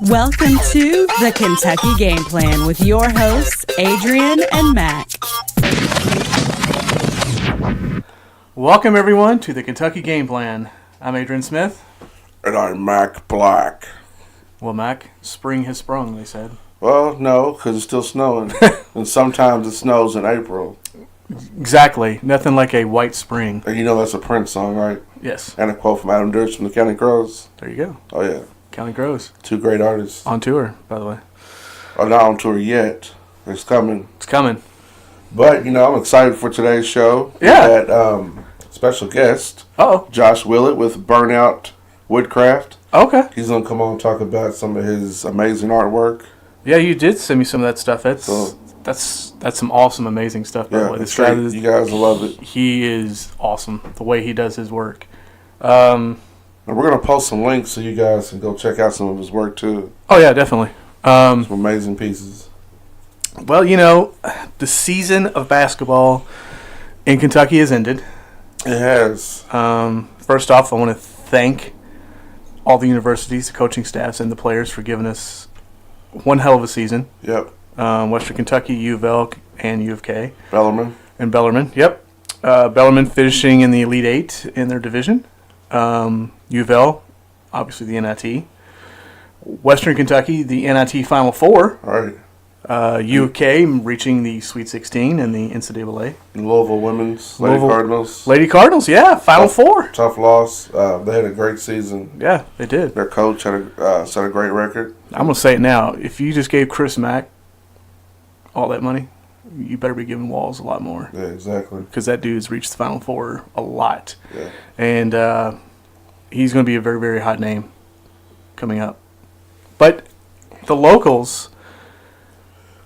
Welcome to the Kentucky Game Plan with your hosts, Adrian and Mac. Welcome, everyone, to the Kentucky Game Plan. I'm Adrian Smith. And I'm Mac Black. Well, Mac, spring has sprung, they said. Well, no, because it's still snowing. And sometimes it snows in April. Exactly. Nothing like a white spring. And you know that's a Prince song, right? Yes. And a quote from Adam Duritz from the County Crows. There you go. Oh, yeah. County Crows. Two great artists. On tour, by the way. Are not on tour yet. It's coming. It's coming. But, I'm excited for today's show. Yeah. We had special guest, Uh-oh. Josh Willett with Burnout, Woodcraft. Okay. He's going to come on and talk about some of his amazing artwork. Yeah, you did send me some of that stuff. That's some awesome, amazing stuff. By the way. This guy, you guys will love it. He is awesome, the way he does his work. And we're going to post some links so you guys can go check out some of his work, too. Oh, yeah, definitely. Some amazing pieces. Well, the season of basketball in Kentucky has ended. It has. First off, I want to thank all the universities, the coaching staffs, and the players for giving us one hell of a season. Yep. Western Kentucky, U of L, and U of K. Bellarmine. Yep. Bellarmine finishing in the Elite Eight in their division. U of L, obviously the NIT. Western Kentucky, the NIT Final Four. All right. U of K reaching the Sweet 16 and the NCAA. Louisville women's, Cardinals. Lady Cardinals, yeah, Final Four. Tough loss. They had a great season. Yeah, they did. Their coach had set a great record. I'm going to say it now. If you just gave Chris Mack all that money, you better be giving Walls a lot more. Yeah, exactly. Because that dude's reached the Final Four a lot. Yeah. And he's going to be a very, very hot name coming up. But the locals...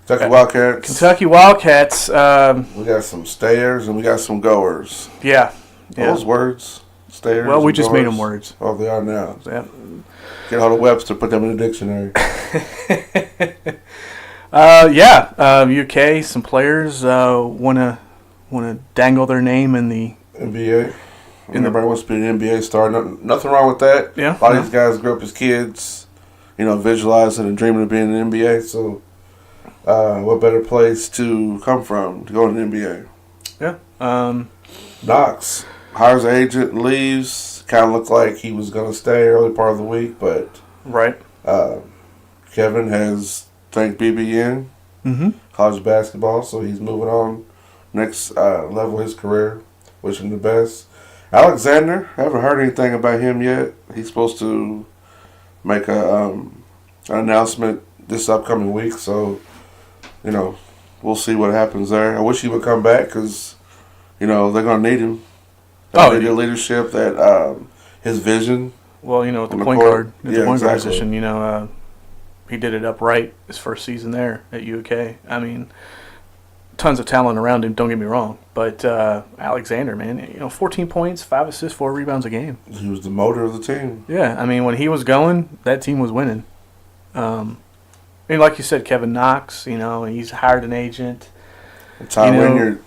Kentucky Wildcats. We got some stayers and we got some goers. Yeah. Those words, stayers. Well, we just goers. made them words. Oh, they are now. Yeah. Get hold of Webster, put them in the dictionary. UK, some players want to dangle their name in the NBA. Everybody wants to be an NBA star. Nothing wrong with that. Yeah. A lot of these guys grew up as kids, visualizing and dreaming of being in the NBA. So, what better place to come from to go to the NBA? Yeah. Knox hires an agent, leaves. Kind of looked like he was going to stay early part of the week, but right. Kevin has thanked BBN, college basketball, so he's moving on next level of his career. Wish him the best. Alexander, I haven't heard anything about him yet. He's supposed to make an announcement this upcoming week, so we'll see what happens there. I wish he would come back because they're going to need him. They need leadership, that his vision. Well, with the point guard, the point guard exactly. position, he did it upright his first season there at UK. I mean, tons of talent around him, don't get me wrong. But Alexander, man, 14 points, 5 assists, 4 rebounds a game. He was the motor of the team. Yeah, I mean, when he was going, that team was winning. Like you said, Kevin Knox, he's hired an agent. Tom Wynyard.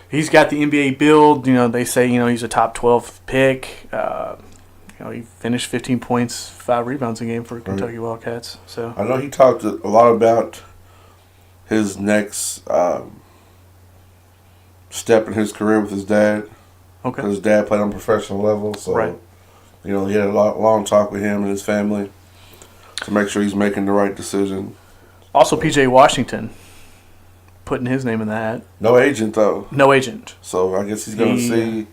He's got the NBA build. They say, he's a top 12 pick. He finished 15 points, 5 rebounds a game for Kentucky Wildcats. So I know he talked a lot about his next step in his career with his dad. Okay. His dad played on a professional level, so right. He had a long talk with him and his family to make sure he's making the right decision. Also, P.J. Washington putting his name in the hat. No agent, though. No agent. So I guess he's going to see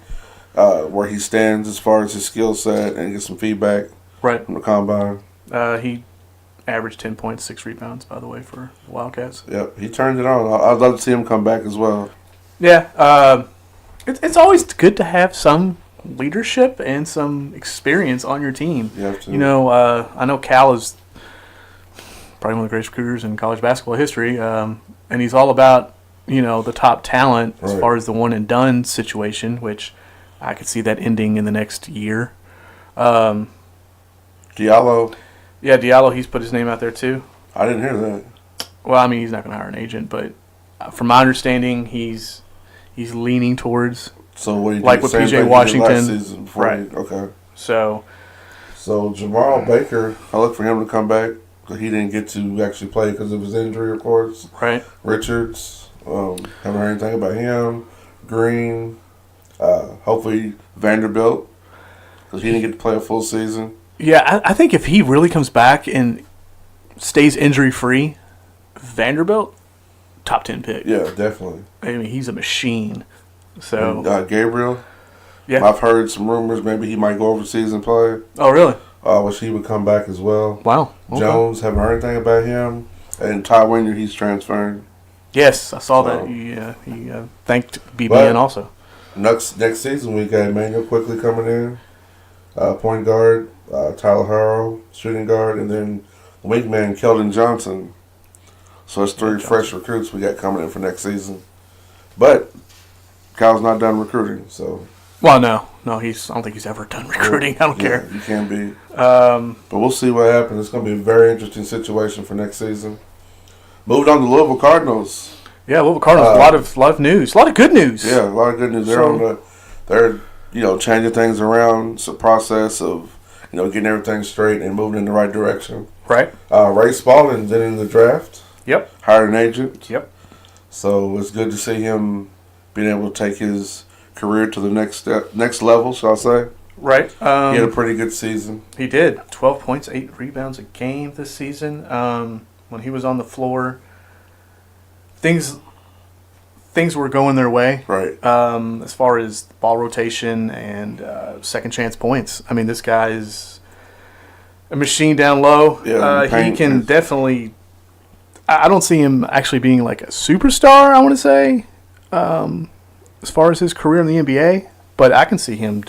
where he stands as far as his skill set and get some feedback from the combine. He averaged 10 points, 6 rebounds, by the way, for Wildcats. Yep, he turned it on. I'd love to see him come back as well. Yeah, it's always good to have some leadership and some experience on your team. You have to. I know Cal is probably one of the greatest recruiters in college basketball history, and he's all about the top talent as far as the one and done situation, which I could see that ending in the next year. Diallo. Yeah, Diallo, he's put his name out there too. I didn't hear that. Well, I mean, he's not going to hire an agent, but from my understanding, he's leaning towards So what do you like with PJ Washington, season before right? Okay. So Jamal Baker, I look for him to come back. He didn't get to actually play because of his injury, of course. Right. Richards, haven't heard anything about him. Green, hopefully Vanderbilt, because he didn't get to play a full season. Yeah, I think if he really comes back and stays injury-free, Vanderbilt, top 10 pick. Yeah, definitely. I mean, he's a machine. So And, Gabriel, yeah. I've heard some rumors maybe he might go overseas and play. Oh, really? Wish he would come back as well. Wow. Okay. Jones, haven't heard anything about him. And Ty Winger, he's transferring. Yes, I saw So, that. He thanked BBN also. Next season, we got Emmanuel Quickly coming in, point guard, Tyler Harrell, shooting guard, and then wingman Keldon Johnson. So it's 3 fresh recruits we got coming in for next season. But Kyle's not done recruiting, so. Well, no, I don't think he's ever done recruiting. I don't care. You can't be. But we'll see what happens. It's going to be a very interesting situation for next season. Moved on to Louisville Cardinals. Yeah, Louisville Cardinals. A lot of news, a lot of good news. Yeah, a lot of good news. They're changing things around. It's a process of getting everything straight and moving in the right direction. Right. Ray Spalding's in the draft. Yep. Hired an agent. Yep. So it's good to see him being able to take his career to the next level, shall I say. Right. He had a pretty good season. He did. 12 points, 8 rebounds a game this season. When he was on the floor, things were going their way. Right. As far as ball rotation and second chance points. I mean, this guy is a machine down low. Yeah, he can definitely. I don't see him actually being like a superstar, I want to say, as far as his career in the NBA. But I can see him,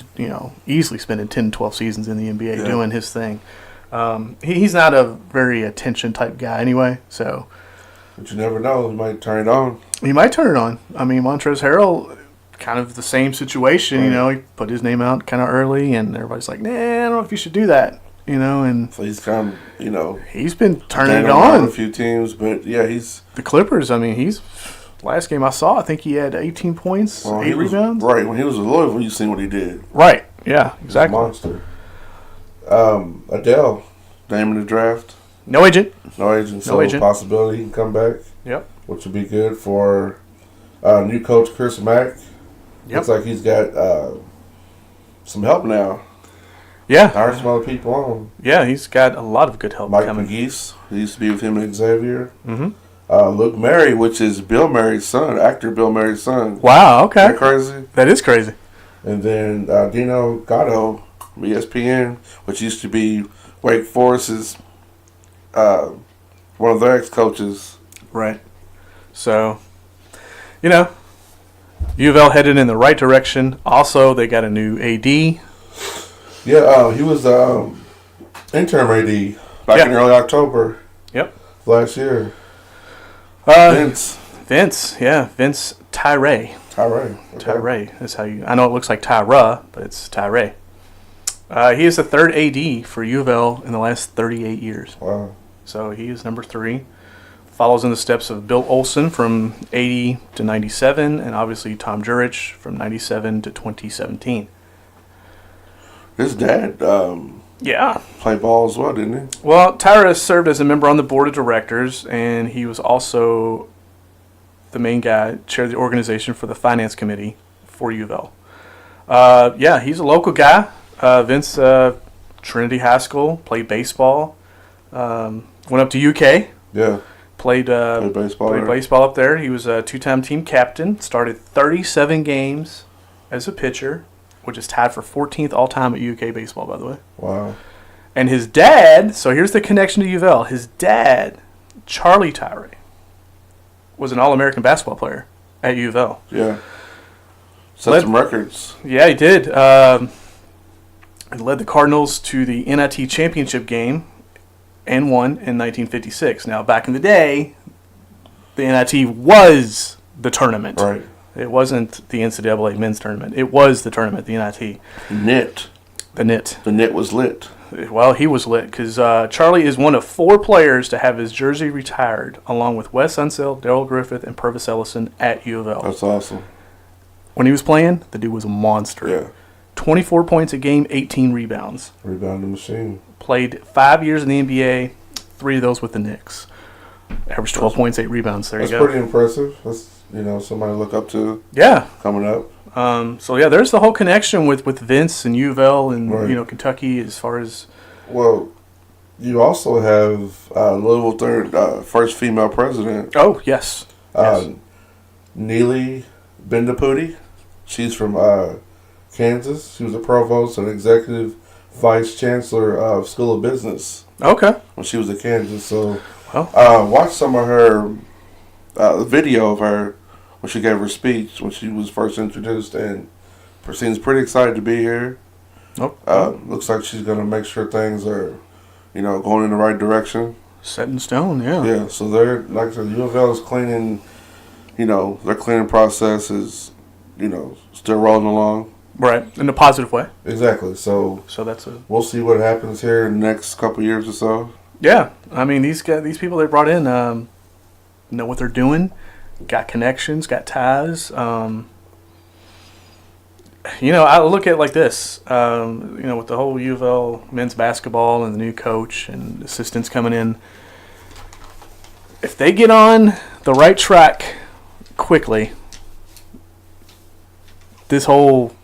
easily spending 10, 12 seasons in the NBA doing his thing. He's not a very attention type guy anyway, so. But you never know. He might turn it on. He might turn it on. I mean, Montrezl Harrell, kind of the same situation. Right. He put his name out kind of early, and everybody's like, nah, I don't know if you should do that. And So he's kind of, he's been turning it on on. a few teams, but yeah, he's The Clippers, I mean, last game I saw, I think he had 18 points, 8 rebounds. Right, when he was at Louisville, you seen what he did. Right, yeah, exactly. Monster. Adele, name in the draft. No agent. No agent, so No agent. possibility he can come back. Yep. Which would be good for new coach Chris Mack. Yep. Looks like he's got some help now. Yeah. Hired some other people on. Yeah, he's got a lot of good help Mike coming. McGeese, he used to be with him and Xavier. Mm-hmm. Luke Murray, which is Bill Murray's son, actor Bill Murray's son. Wow, okay. Isn't that crazy? That is crazy. And then Dino Gatto, ESPN, which used to be Wake Forest's one of their ex-coaches. Right. So, U of L headed in the right direction. Also, they got a new AD. Yeah, he was interim AD back in early October. Yep. Last year. Vince Tyree. Okay. Tyree is how you. I know it looks like Tyra, but it's Tyree. He is the third AD for U of L in the last 38 years. Wow. So he is number 3. Follows in the steps of Bill Olson from 80 to 97, and obviously Tom Jurich from 97 to 2017. His dad played ball as well, didn't he? Well, Tyra served as a member on the board of directors, and he was also the main guy, chaired the organization for the finance committee for U of L. He's a local guy. Vince, Trinity High School, played baseball. Went up to UK. Yeah. Played baseball up there. He was a 2-time team captain. Started 37 games as a pitcher, which is tied for 14th all-time at UK baseball, by the way. Wow. And his dad, so here's the connection to U of L. His dad, Charlie Tyree, was an All-American basketball player at U of L. Yeah. Set some records. Yeah, he did. He led the Cardinals to the NIT championship game and won in 1956. Now, back in the day, the NIT was the tournament. Right. It wasn't the NCAA men's tournament. It was the tournament, the NIT. Knit. The knit. The knit was lit. Well, he was lit because Charlie is one of 4 players to have his jersey retired, along with Wes Unseld, Darrell Griffith, and Purvis Ellison at U of L. That's awesome. When he was playing, the dude was a monster. Yeah. 24 points a game, 18 rebounds. Rebounding machine. Played 5 years in the NBA, 3 of those with the Knicks. Averaged 12 points, 8 rebounds. There you go. That's pretty impressive. That's, somebody to look up to. Yeah. Coming up. So, yeah, there's the whole connection with Vince and U of L and, Right. Kentucky as far as... Well, you also have Louisville first female president. Oh, yes. Neely Bendapudi. She's from Kansas. She was a provost and executive vice chancellor of School of Business Okay. when she was at Kansas. So, Well. watch some of her, the video of her when she gave her speech when she was first introduced, and seems pretty excited to be here. Looks like she's going to make sure things are, going in the right direction. Set in stone, yeah. Yeah, so they're, like I said, U of L is cleaning, their cleaning process is, still rolling along. Right, in a positive way. Exactly, so that's we'll see what happens here in the next couple of years or so. Yeah, I mean, these people they brought in know what they're doing, got connections, got ties. I look at it like this, with the whole U of L men's basketball and the new coach and assistants coming in, if they get on the right track quickly, this whole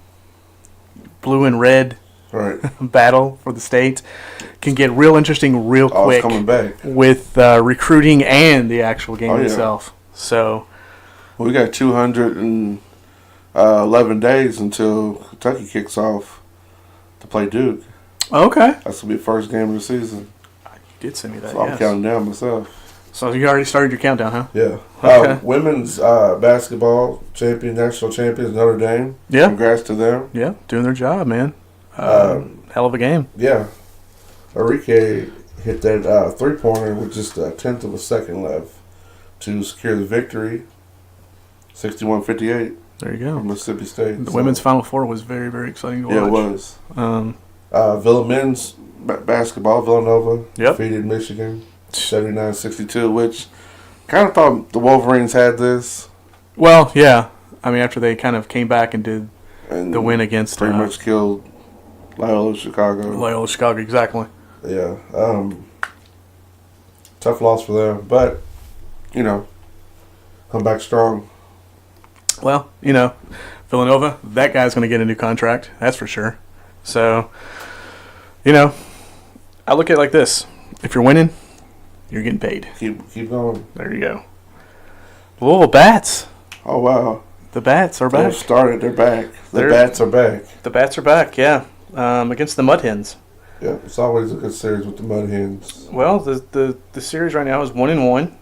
blue and red battle for the state can get real interesting real quick. It's coming back. With recruiting and the actual game itself. So, we got 211 days until Kentucky kicks off to play Duke. Okay. That's going to be the first game of the season. You did send me that, So I'm counting down myself. So you already started your countdown, huh? Yeah. Okay. Women's basketball national champions, Notre Dame. Yeah. Congrats to them. Yeah, doing their job, man. Hell of a game. Yeah. Enrique hit that three-pointer with just a tenth of a second left to secure the victory. 61-58. There you go. From Mississippi State. The women's Final Four was very, very exciting to watch. Yeah, it was. Um, men's basketball, Villanova Yep. defeated Michigan 79-62, which kind of thought the Wolverines had this. Well, yeah. I mean, after they kind of came back and did And the win against... pretty much killed Loyola Chicago. Loyola Chicago, exactly. Yeah. Tough loss for them, but, come back strong. Well, Villanova, that guy's going to get a new contract. That's for sure. So, I look at it like this. If you're winning, you're getting paid. Keep going. There you go. Louisville Bats. Oh, wow. The Bats are They've back. started. They're back. The Bats are back. The Bats are back, yeah. Against the Mud Hens. Yeah, it's always a good series with the Mud Hens. Well, the series right now is 1-1,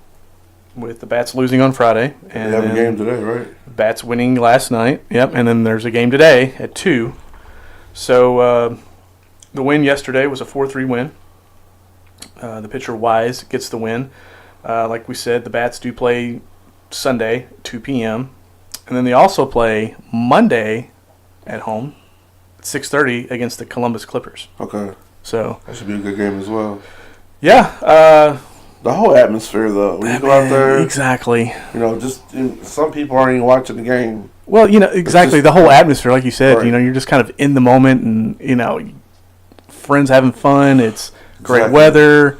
with the Bats losing on Friday. And they have a game today, right? Bats winning last night. Yep, and then there's a game today at 2. So the win yesterday was a 4-3 win. The pitcher Wise gets the win. Like we said, the Bats do play Sunday, 2 p.m. And then they also play Monday at home at 6:30 against the Columbus Clippers. Okay. So that should be a good game as well. Yeah. The whole atmosphere, though, when you go out there, exactly. Some people aren't even watching the game. Well, exactly. The whole atmosphere, like you said, Right. you're just kind of in the moment, and friends having fun. It's great weather.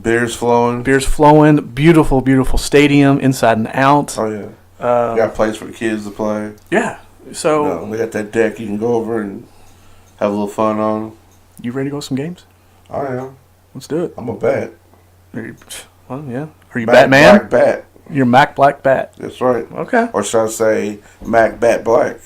Beers flowing. Beautiful, beautiful stadium, inside and out. Oh yeah. You got a place for the kids to play. Yeah. So they got that deck you can go over and have a little fun on. You ready to go to some games? I am. Let's do it. I'm a bat. Well, yeah. Are you Batman? Black Bat. You're Mac Black Bat. That's right. Okay. Or should I say Mac Bat Black?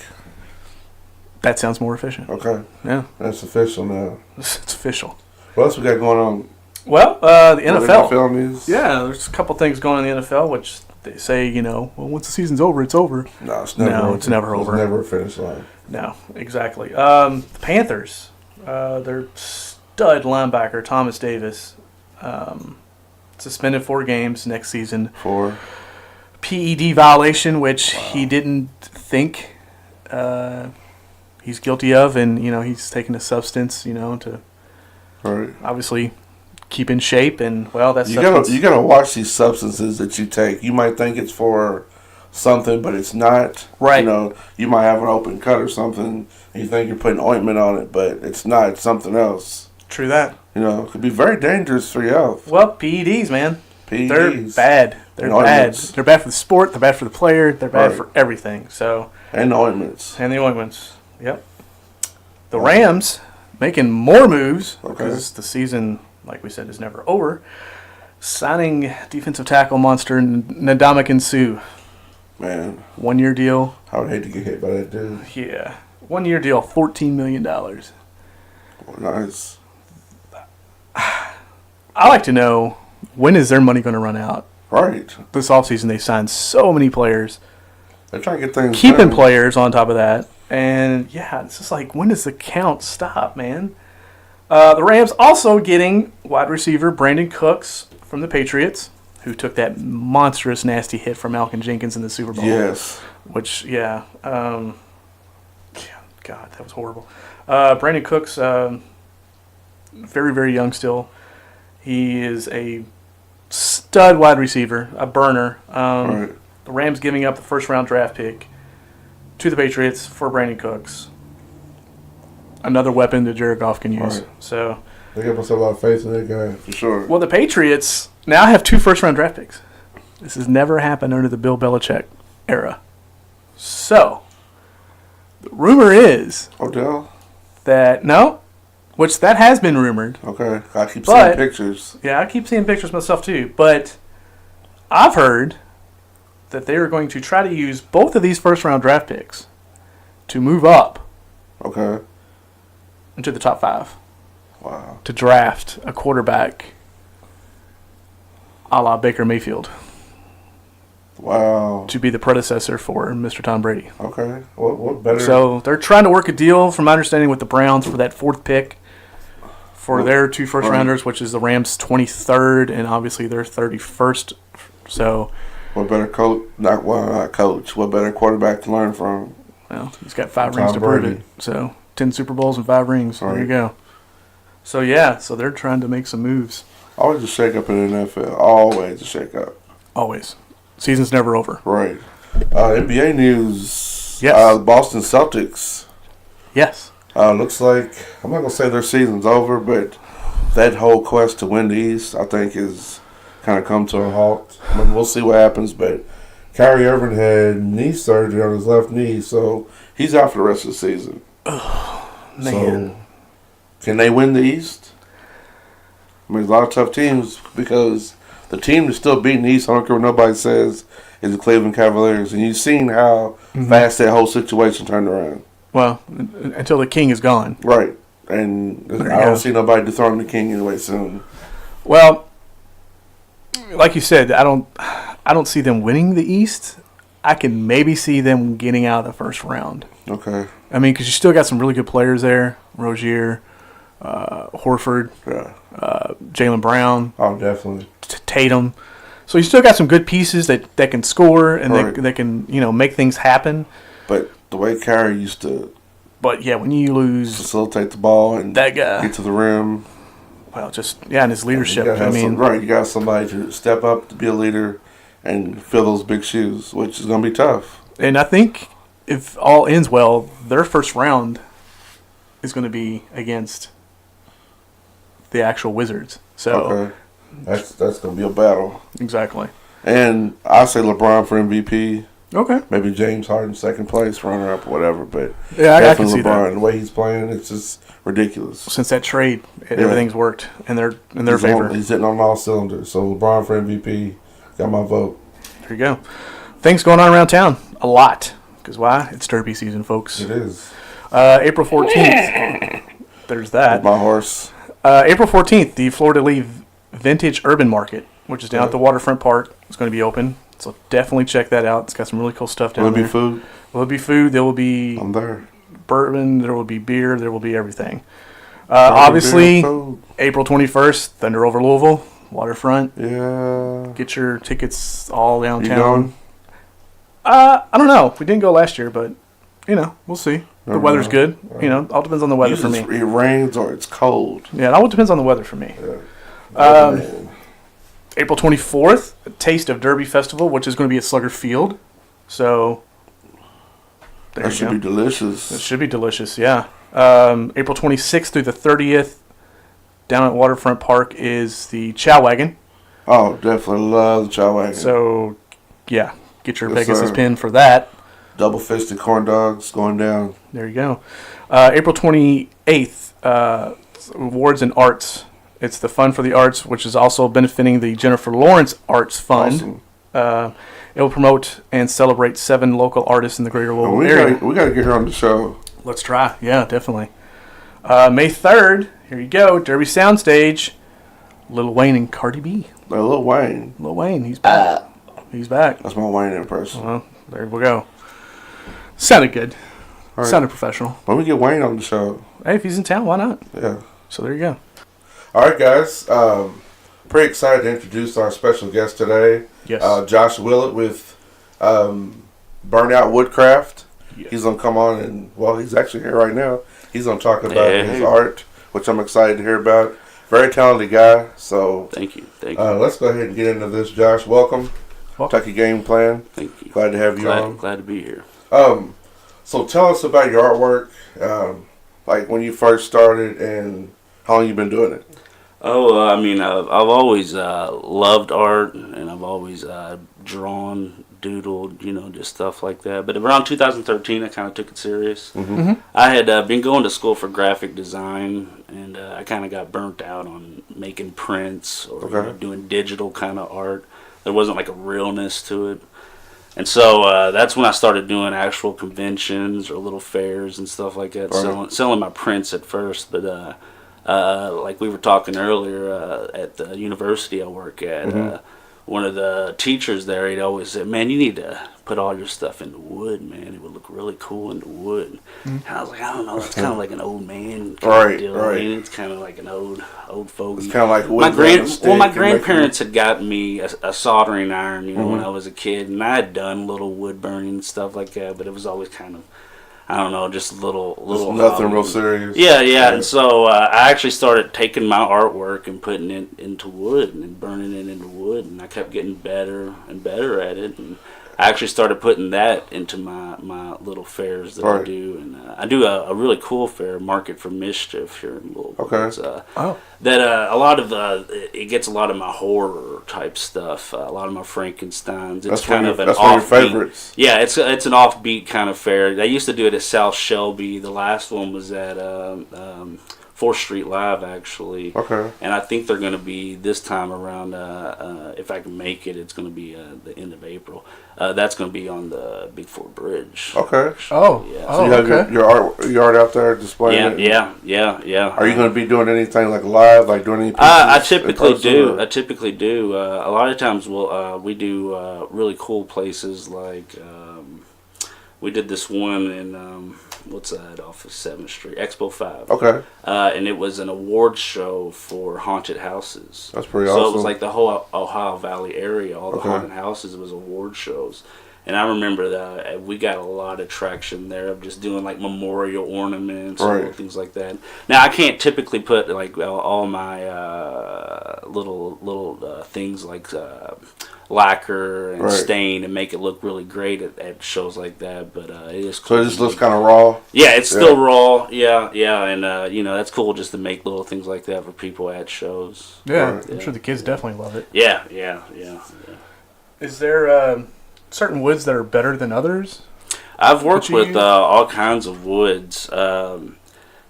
That sounds more efficient. Okay. Yeah. That's official now. It's official. What else we got going on? Well, the NFL. NFL news? Yeah, there's a couple things going on in the NFL, which they say, well, once the season's over, it's over. No, it's never over. It's never over. It's never a finish line. No, exactly. The Panthers, their stud linebacker, Thomas Davis, suspended 4 games next season. For PED violation, which he didn't think he's guilty of, and, he's taken a substance, to obviously keep in shape, and, well, that's you gotta watch these substances that you take. You might think it's for something, but it's not. Right. You might have an open cut or something, and you think you're putting ointment on it, but it's not. It's something else. True that. could be very dangerous for your health. Well, PEDs, man. PEDs. They're bad. They're bad. They're bad for the sport. They're bad for the player. They're bad for everything. So. And the ointments. Yep. The Rams making more moves because the season, like we said, is never over. Signing defensive tackle monster Ndamukong Suh. Man. 1 year deal. I would hate to get hit by that dude. Yeah. 1 year deal, $14 million. Nice. I like to know, when is their money going to run out? Right. This offseason, they signed so many players. They're trying to get things keeping done. Players on top of that. And, yeah, it's just like, when does the count stop, man? The Rams also getting wide receiver Brandon Cooks from the Patriots, who took that monstrous, nasty hit from Malcolm Jenkins in the Super Bowl. Yes. Which, God, that was horrible. Brandon Cooks, very, very young still. He is a stud wide receiver, a burner. Right. The Rams giving up the first-round draft pick to the Patriots for Brandon Cooks. Another weapon that Jared Goff can use. Right. So they got myself a lot of faith in that guy, for sure. Well, the Patriots now have 2 first-round draft picks. This has never happened under the Bill Belichick era. So, the rumor is Odell? that that has been rumored. Okay. I keep seeing pictures. Yeah, I keep seeing pictures myself too. But I've heard that they are going to try to use both of these first-round draft picks to move up into the top 5. Wow. To draft a quarterback a la Baker Mayfield. Wow. To be the predecessor for Mr. Tom Brady. Okay. What better? So they're trying to work a deal, from my understanding, with the Browns for that 4th pick for their 2 first-rounders, which is the Rams' 23rd and obviously their 31st. So, what better coach? Not coach. What better quarterback to learn from? Well, he's got 5 rings to prove it. So 10 Super Bowls and 5 rings. There you go. So so they're trying to make some moves. Always a shake-up in the NFL. Always a shake-up. Always. Season's never over. Right. NBA news. Yes. The Boston Celtics. Yes. Looks like, I'm not going to say their season's over, but that whole quest to win the East, I think, is kind of come to a halt. I mean, we'll see what happens, but Kyrie Irving had knee surgery on his left knee, so he's out for the rest of the season. Oh, man. So, can they win the East? I mean, there's a lot of tough teams, because the team that's still beating the East, I don't care what nobody says, is the Cleveland Cavaliers. And you've seen how fast that whole situation turned around. Well, until the king is gone. Right. And I don't see nobody dethroning the king anyway soon. Well, like you said, I don't see them winning the East. I can maybe see them getting out of the first round. Okay. I mean, because you still got some really good players there. Rozier, Horford, Jaylen Brown. Oh, definitely. Tatum. So you still got some good pieces that can score and that can make things happen. But the way Kyrie used to, but yeah, when you lose, facilitate the ball and that guy get to the rim. Well, and his leadership. You got somebody to step up to be a leader and fill those big shoes, which is going to be tough. And I think if all ends well, their first round is going to be against the actual Wizards. So that's going to be a battle. Exactly. And I say LeBron for MVP. Okay. Maybe James Harden second place, runner up, or whatever. But yeah, I can see LeBron, that. The way he's playing, it's just ridiculous. Since that trade, everything's worked in their favor. He's hitting on all cylinders. So LeBron for MVP, got my vote. There you go. Things going on around town, a lot. Because why? It's Derby season, folks. It is. April 14th. There's that. With my horse. April 14th, the Florida Lee Vintage Urban Market, which is down at the Waterfront Park, is going to be open. So definitely check that out. It's got some really cool stuff down there. Will there be food? Will there be food? There will be I'm there. Bourbon. There will be beer. There will be everything. Obviously, April 21st, Thunder over Louisville, Waterfront. Yeah. Get your tickets all downtown. You going? I don't know. We didn't go last year, but, we'll see. The weather's good. All depends on the weather for me. It rains or it's cold. Yeah, it all depends on the weather for me. Yeah. April 24th, Taste of Derby Festival, which is going to be at Slugger Field. So, that should be delicious. It should be delicious, yeah. April 26th through the 30th, down at Waterfront Park is the Chow Wagon. Oh, definitely love the chow wagon. So, yeah, get your Yes, Pegasus sir. pin for that. Double-fisted corn dogs going down. There you go. April 28th, Awards and Arts. It's the Fund for the Arts, which is also benefiting the Jennifer Lawrence Arts Fund. Awesome. It will promote and celebrate 7 local artists in the greater And Louisville we area. gotta get her on the show. Let's try. Yeah, definitely. May 3rd, here you go, Derby Soundstage. Lil Wayne and Cardi B. Lil Wayne. Lil Wayne, he's back. He's back. That's my Wayne impression. Well, there we go. Sounded good. All right. Sounded professional. When we get Wayne on the show. Hey, if he's in town, why not? Yeah. So there you go. All right, guys. Pretty excited to introduce our special guest today. Yes. Josh Willett with Burnout Woodcraft. Yeah. He's going to come on and, well, he's actually here right now. He's going to talk about his art, which I'm excited to hear about. Very talented guy. So Thank you. let's go ahead and get into this, Josh. Welcome. Kentucky Game Plan. Thank you. Glad to have you on. Glad to be here. So tell us about your artwork, like when you first started and how long you've been doing it. Oh, I've always loved art, and I've always drawn, doodled, just stuff like that. But around 2013, I kind of took it serious. Mm-hmm. I had been going to school for graphic design, and I kind of got burnt out on making prints or doing digital kind of art. There wasn't like a realness to it. And so that's when I started doing actual conventions or little fairs and stuff like that, selling my prints at first. But like we were talking earlier, at the university I work at, one of the teachers there, he'd always say, "Man, you need to put all your stuff into wood, man. It would look really cool into wood." And I was like, I don't know, that's kind of like an old man kind of deal. Right. I mean, it's kind of like an old fogey. It's kind of like wood. My grandparents had gotten me a soldering iron, when I was a kid, and I had done little wood burning and stuff like that, but it was always kind of, I don't know, just little. Nothing real serious. Yeah. And so I actually started taking my artwork and putting it into wood and burning it into wood, and I kept getting better and better at it. And I actually started putting that into my little fairs that I do, and I do a really cool fair, Market for Mischief, here in Louisville. Okay. It's, that a lot of it gets a lot of my horror type stuff, a lot of my Frankensteins. It's kind of an offbeat. Your favorites. Yeah, it's an offbeat kind of fair. They used to do it at South Shelby. The last one was at 4th Street Live, actually. Okay. And I think they're going to be this time around. If I can make it, it's going to be the end of April. That's going to be on the Big Fort Bridge. Okay. Oh. Yeah. So you have your art out there displaying it? Yeah. Are you going to be doing anything like live, like doing any pieces? I typically do. A lot of times we do really cool places like we did this one in what's that off of 7th Street, Expo 5. Okay. And it was an award show for haunted houses. That's pretty awesome. So it was like the whole Ohio Valley area, all the haunted houses was award shows. And I remember that we got a lot of traction there of just doing like memorial ornaments and little things like that. Now I can't typically put like all my little things like lacquer and stain and make it look really great at shows like that, but it is cool. So it just looks kind of raw? Yeah, it's still raw. Yeah, and that's cool just to make little things like that for people at shows. Yeah, I'm sure the kids definitely love it. Yeah. Is there certain woods that are better than others? I've worked with all kinds of woods.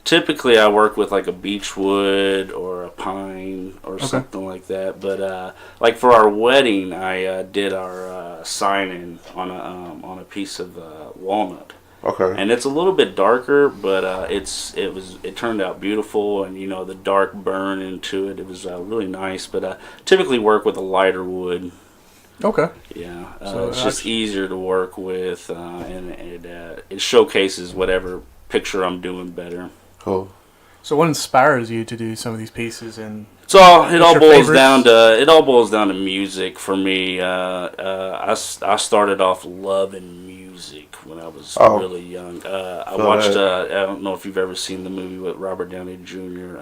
Typically, I work with like a beech wood or a pine or something like that. But like for our wedding, I did our signing on a piece of walnut. Okay. And it's a little bit darker, but it turned out beautiful, and the dark burn into it. It was really nice. But typically work with a lighter wood. Okay. Yeah, so it's just easier to work with, and it showcases whatever picture I'm doing better. Cool. So what inspires you to do some of these pieces? And it all boils down to music for me. I started off loving music when I was really young. I watched. I don't know if you've ever seen the movie with Robert Downey Jr.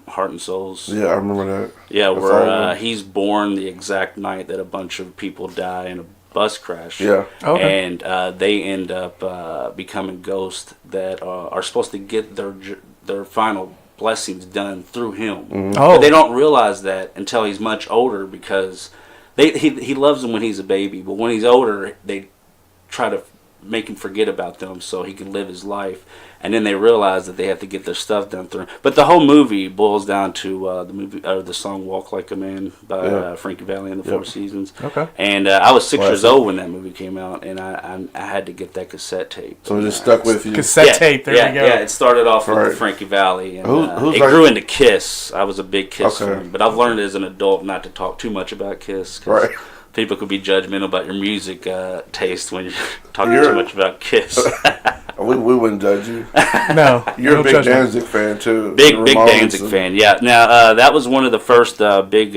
Heart and Souls. Yeah, I remember that. Yeah, where he's born the exact night that a bunch of people die in a bus crash. Yeah. Okay. And they end up becoming ghosts that are supposed to get their final blessings done through him. Mm-hmm. Oh. But they don't realize that until he's much older, because he loves them when he's a baby, but when he's older, they try to make him forget about them so he can live his life. And then they realize that they have to get their stuff done through. But the whole movie boils down to the song "Walk Like a Man" by Frankie Valli and the Four Seasons. Okay. And I was 6 years old when that movie came out, and I had to get that cassette tape. So it just stuck with you. Cassette tape. There we go. Yeah, it started off with Frankie Valli, and Who's it like, grew into Kiss. I was a big Kiss Okay. fan, but I've learned as an adult not to talk too much about Kiss. 'Cause Right. people could be judgmental about your music taste when you're talking too much about Kiss. We wouldn't judge you. No. You're no a big judgment. Danzig fan too. Big Ramones Danzig fan, yeah. Now that was one of the first big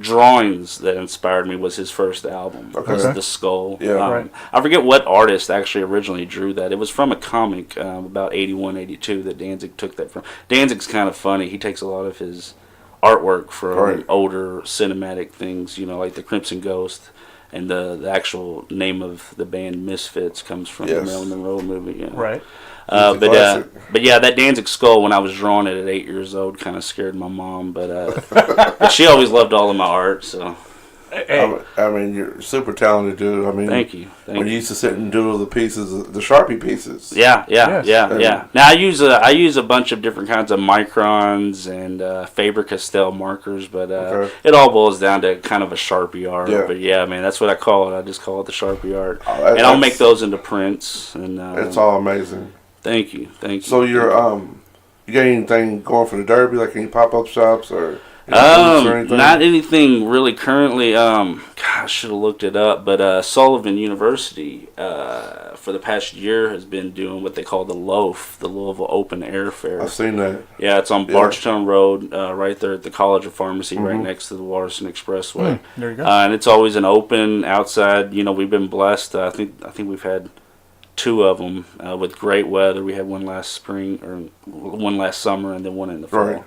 drawings that inspired me. Was his first album, was the skull. Yeah, right. I forget what artist actually originally drew that. It was from a comic about 81, 82 that Danzig took that from. Danzig's kind of funny. He takes a lot of his artwork from older cinematic things, like the Crimson Ghost. And the actual name of the band Misfits comes from the Marilyn Monroe movie. Yeah. Right. But yeah, that Danzig skull, when I was drawing it at 8 years old, kind of scared my mom. But she always loved all of my art. So. Hey. I mean, you're super talented, dude. I mean, Thank you. When you used to sit and doodle the pieces, the Sharpie pieces. Yeah. Yes. Now I use a bunch of different kinds of microns and Faber-Castell markers, but it all boils down to kind of a Sharpie art. Yeah. But yeah, man, that's what I call it. I just call it the Sharpie art, Oh, and I'll make those into prints. And it's all amazing. Thank you. So you got anything going for the Derby? Like any pop-up shops or? Not anything really currently. I should have looked it up, but Sullivan University for the past year has been doing what they call the LOAF, the Louisville Open Air Fair. I've seen that. Yeah, it's on Bargetown Road, right there at the College of Pharmacy, right next to the Waterson Expressway. There you go. And it's always an open outside. We've been blessed. I think we've had 2 of them with great weather. We had one last spring, or one last summer, and then one in the fall. Right.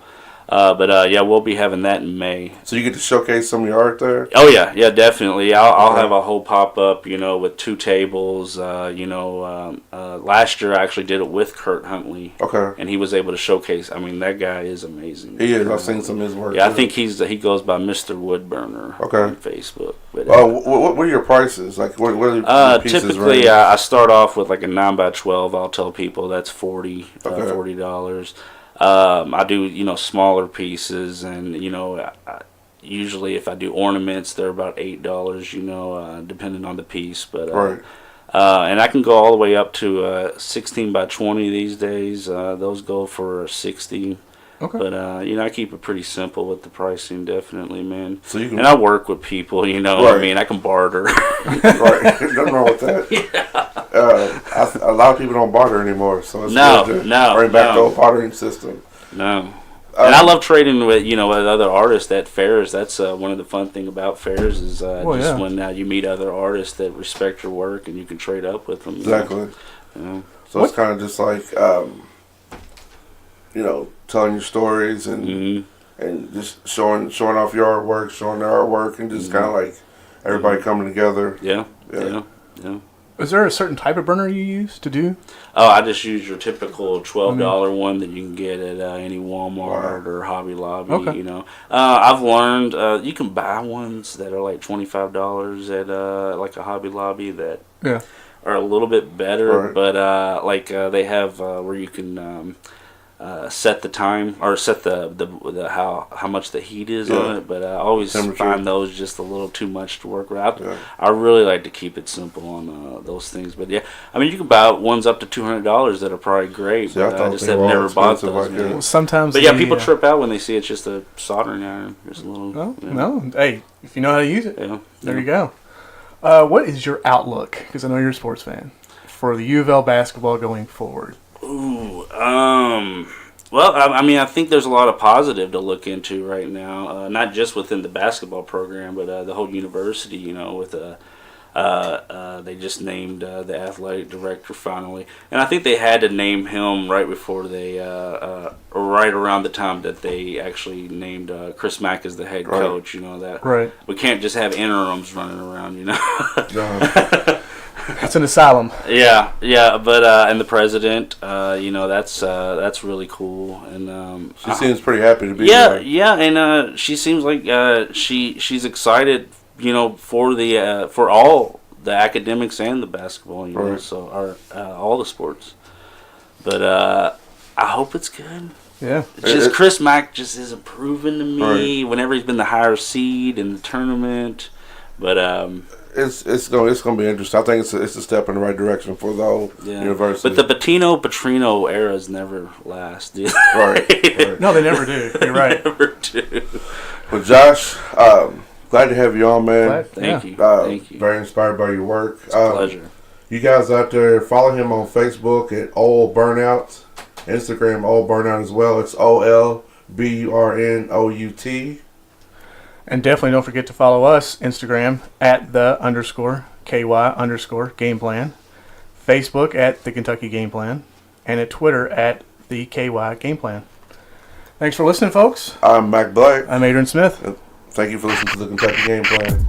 But we'll be having that in May. So you get to showcase some of your art there? Oh yeah, definitely. I'll have a whole pop up, with 2 tables. Last year I actually did it with Kurt Huntley. Okay. And he was able to showcase. I mean, that guy is amazing. He is. I've seen some of his work. Yeah, I think he goes by Mr. Woodburner on Facebook. But, what are your prices? Like what are the pieces? Typically, I start off with like a 9x12. I'll tell people that's $40. I do, smaller pieces, and, usually if I do ornaments, they're about $8, depending on the piece. But and I can go all the way up to 16x20 these days. Those go for $60. Okay. But I keep it pretty simple with the pricing, definitely, man. So you can, and I work with people, what I mean. I can barter. Right. Nothing wrong with that. Yeah. A lot of people don't barter anymore, so it's good to bring back the old bartering system. No. And I love trading with with other artists at fairs. That's one of the fun thing about fairs is when you meet other artists that respect your work and you can trade up with them. Exactly. So it's kind of just like telling your stories and just showing off your artwork, showing their artwork, and just kind of like everybody coming together. Yeah. Is there a certain type of burner you use to do? Oh, I just use your typical $12 one that you can get at any Walmart or Hobby Lobby. Okay. I've learned you can buy ones that are like $25 at like a Hobby Lobby that are a little bit better, but they have where you can set the time or set the how much the heat is on it, but I always find those just a little too much to work around. I really like to keep it simple on those things, but I mean you can buy ones up to $200 that are probably great, but I just have never bought those. Well, sometimes, but people trip out when they see it's just a soldering iron. Just a little. No, hey, if you know how to use it, there you go. What is your outlook? Because I know you're a sports fan for the U of L basketball going forward. Ooh, well, I mean, I think there's a lot of positive to look into right now, not just within the basketball program, but the whole university, with they just named the athletic director finally. And I think they had to name him right before they, right around the time that they actually named Chris Mack as the head coach, that we can't just have interims running around, It's an asylum. Yeah, but and the president, that's really cool, and She seems pretty happy to be yeah, there. yeah, and she seems like she's excited, for all the academics and the basketball, Right. so all the sports. But I hope it's good. Yeah. It's just Chris Mack just isn't proven to me whenever he's been the higher seed in the tournament, but It's gonna be interesting. I think it's a step in the right direction for the whole university. But the Petrino eras never last. Dude. right. No, they never do. You're right. Never do. Well, Josh, glad to have you on, man. Thank you. Very inspired by your work. It's a pleasure. You guys out there, follow him on Facebook at Old Burnout, Instagram Old Burnout as well. It's OLBURNOUT. And definitely don't forget to follow us Instagram at @the_KY_ game plan, Facebook at the Kentucky Game Plan, and at Twitter at the KY Game Plan. Thanks for listening, folks. I'm Mac Blake. I'm Adrian Smith. Thank you for listening to the Kentucky Game Plan.